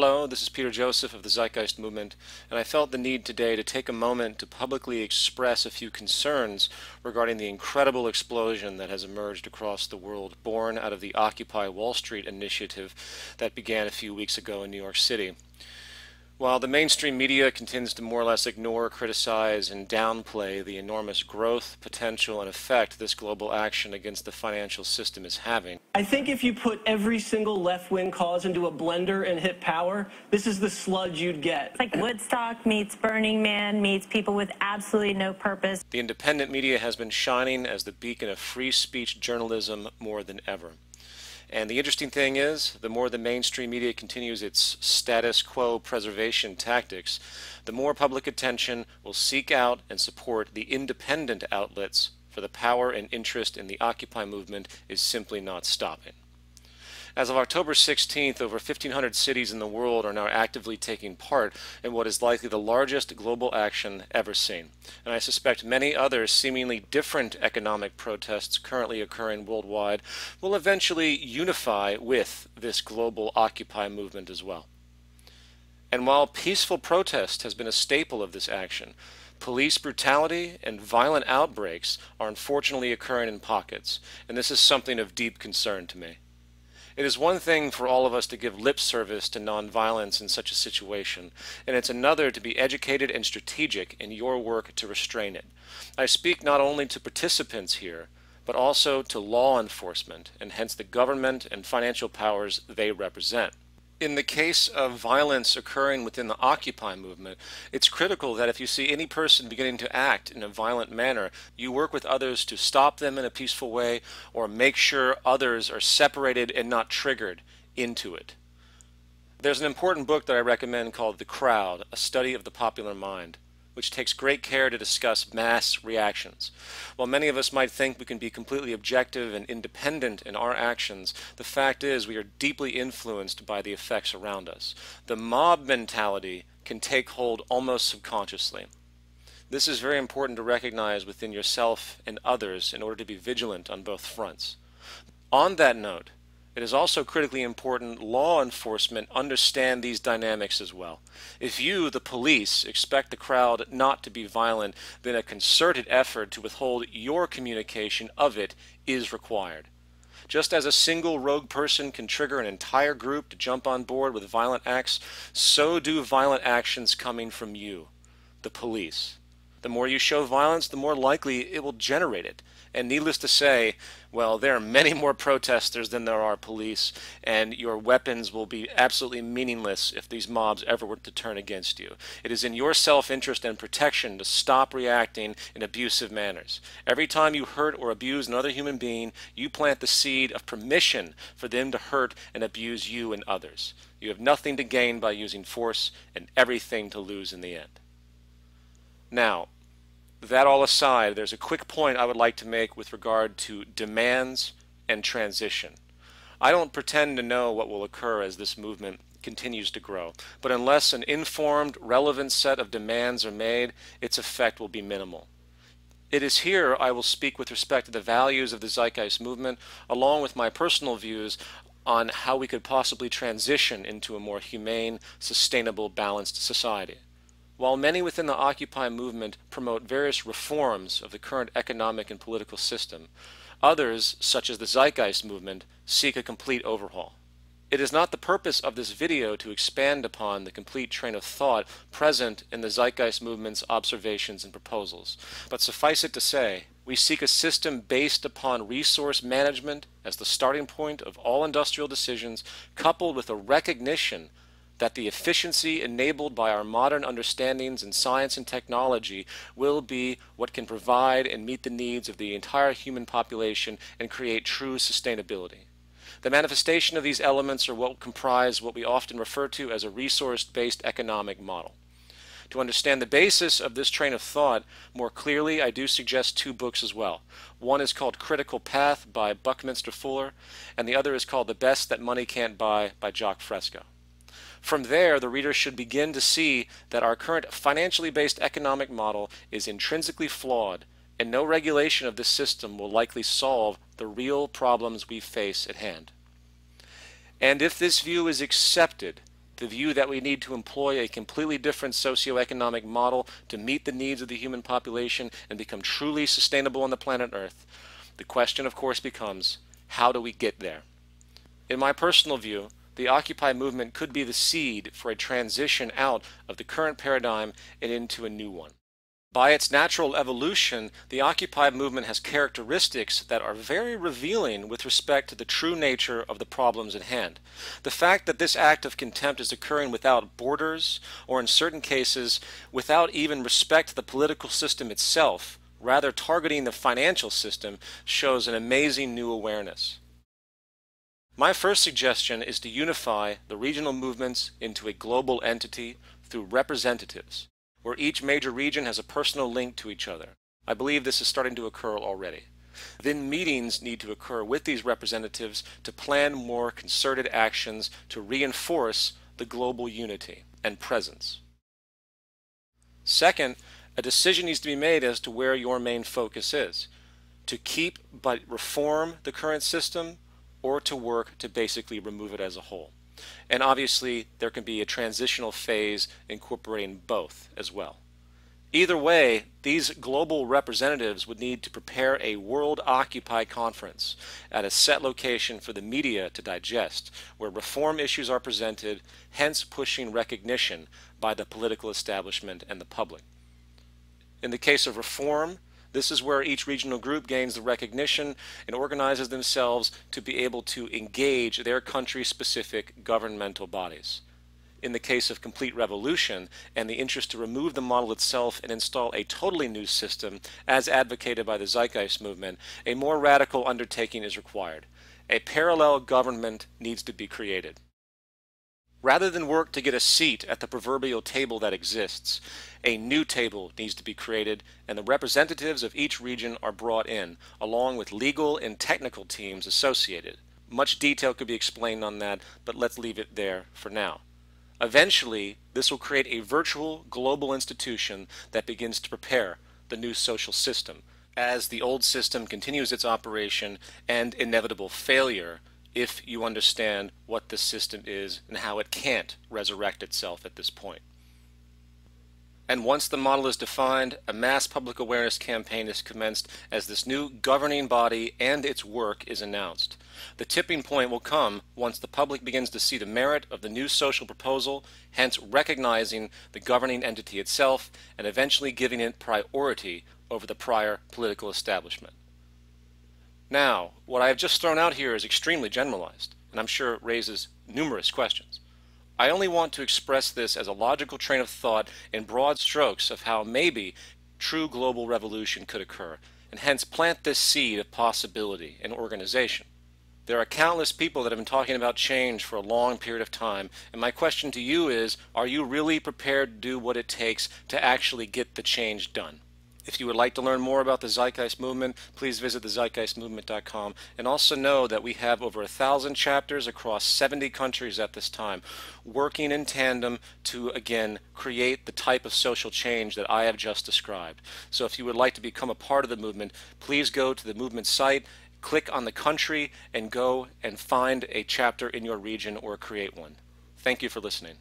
Hello, this is Peter Joseph of the Zeitgeist movement, and I felt the need today to take a moment to publicly express a few concerns regarding the incredible explosion that has emerged across the world, born out of the Occupy Wall Street initiative that began a few weeks ago in New York City. While the mainstream media continues to more or less ignore, criticize, and downplay the enormous growth, potential, and effect this global action against the financial system is having, I think if you put every single left-wing cause into a blender and hit power, this is the sludge you'd get. It's like Woodstock meets Burning Man meets people with absolutely no purpose. the independent media has been shining as the beacon of free speech journalism more than ever. And the interesting thing is, the more the mainstream media continues its status quo preservation tactics, the more public attention will seek out and support the independent outlets, for the power and interest in the Occupy movement is simply not stopping. As of October 16th, over 1,500 cities in the world are now actively taking part in what is likely the largest global action ever seen. And I suspect many other seemingly different economic protests currently occurring worldwide will eventually unify with this global Occupy movement as well. And while peaceful protest has been a staple of this action, police brutality and violent outbreaks are unfortunately occurring in pockets, and this is something of deep concern to me. It is one thing for all of us to give lip service to nonviolence in such a situation, and it's another to be educated and strategic in your work to restrain it. I speak not only to participants here, but also to law enforcement, and hence the government and financial powers they represent. In the case of violence occurring within the Occupy movement, it's critical that if you see any person beginning to act in a violent manner, you work with others to stop them in a peaceful way or make sure others are separated and not triggered into it. There's an important book that I recommend called The Crowd, A Study of the Popular Mind, which takes great care to discuss mass reactions. While many of us might think we can be completely objective and independent in our actions, the fact is we are deeply influenced by the effects around us. The mob mentality can take hold almost subconsciously. This is very important to recognize within yourself and others in order to be vigilant on both fronts. On that note, it is also critically important law enforcement understand these dynamics as well. If you, the police, expect the crowd not to be violent, then a concerted effort to withhold your communication of it is required. Just as a single rogue person can trigger an entire group to jump on board with violent acts, so do violent actions coming from you, the police. The more you show violence, the more likely it will generate it. And needless to say, well, there are many more protesters than there are police, and your weapons will be absolutely meaningless if these mobs ever were to turn against you. It is in your self-interest and protection to stop reacting in abusive manners. Every time you hurt or abuse another human being, you plant the seed of permission for them to hurt and abuse you and others. You have nothing to gain by using force and everything to lose in the end. Now, that all aside, there's a quick point I would like to make with regard to demands and transition. I don't pretend to know what will occur as this movement continues to grow, but unless an informed, relevant set of demands are made, its effect will be minimal. It is here I will speak with respect to the values of the Zeitgeist movement, along with my personal views on how we could possibly transition into a more humane, sustainable, balanced society. While many within the Occupy movement promote various reforms of the current economic and political system, others, such as the Zeitgeist movement, seek a complete overhaul. It is not the purpose of this video to expand upon the complete train of thought present in the Zeitgeist movement's observations and proposals, but suffice it to say, we seek a system based upon resource management as the starting point of all industrial decisions, coupled with a recognition that the efficiency enabled by our modern understandings in science and technology will be what can provide and meet the needs of the entire human population and create true sustainability. The manifestation of these elements are what comprise what we often refer to as a resource-based economic model. To understand the basis of this train of thought more clearly, I do suggest two books as well. One is called Critical Path by Buckminster Fuller, and the other is called The Best That Money Can't Buy by Jacques Fresco. From there, the reader should begin to see that our current financially based economic model is intrinsically flawed, and no regulation of this system will likely solve the real problems we face at hand. And if this view is accepted, the view that we need to employ a completely different socioeconomic model to meet the needs of the human population and become truly sustainable on the planet Earth, the question, of course, becomes, how do we get there? In my personal view, the Occupy movement could be the seed for a transition out of the current paradigm and into a new one. By its natural evolution, the Occupy movement has characteristics that are very revealing with respect to the true nature of the problems at hand. The fact that this act of contempt is occurring without borders, or in certain cases, without even respect to the political system itself, rather targeting the financial system, shows an amazing new awareness. My first suggestion is to unify the regional movements into a global entity through representatives, where each major region has a personal link to each other. I believe this is starting to occur already. Then meetings need to occur with these representatives to plan more concerted actions to reinforce the global unity and presence. Second, a decision needs to be made as to where your main focus is. To keep but reform the current system, or to work to basically remove it as a whole. And obviously, there can be a transitional phase incorporating both as well. Either way, these global representatives would need to prepare a World Occupy conference at a set location for the media to digest, where reform issues are presented, hence pushing recognition by the political establishment and the public. In the case of reform, this is where each regional group gains the recognition and organizes themselves to be able to engage their country-specific governmental bodies. In the case of complete revolution and the interest to remove the model itself and install a totally new system, as advocated by the Zeitgeist movement, a more radical undertaking is required. A parallel government needs to be created. Rather than work to get a seat at the proverbial table that exists, a new table needs to be created, and the representatives of each region are brought in, along with legal and technical teams associated. Much detail could be explained on that, but let's leave it there for now. Eventually, this will create a virtual global institution that begins to prepare the new social system, as the old system continues its operation and inevitable failure if you understand what this system is and how it can't resurrect itself at this point. And once the model is defined, a mass public awareness campaign is commenced as this new governing body and its work is announced. The tipping point will come once the public begins to see the merit of the new social proposal, hence recognizing the governing entity itself and eventually giving it priority over the prior political establishment. Now, what I have just thrown out here is extremely generalized, and I'm sure it raises numerous questions. I only want to express this as a logical train of thought in broad strokes of how maybe true global revolution could occur, and hence plant this seed of possibility and organization. There are countless people that have been talking about change for a long period of time, and my question to you is, are you really prepared to do what it takes to actually get the change done? If you would like to learn more about the Zeitgeist movement, please visit thezeitgeistmovement.com, and also know that we have over 1,000 chapters across 70 countries at this time, working in tandem to, again, create the type of social change that I have just described. So if you would like to become a part of the movement, please go to the movement site, click on the country, and go and find a chapter in your region or create one. Thank you for listening.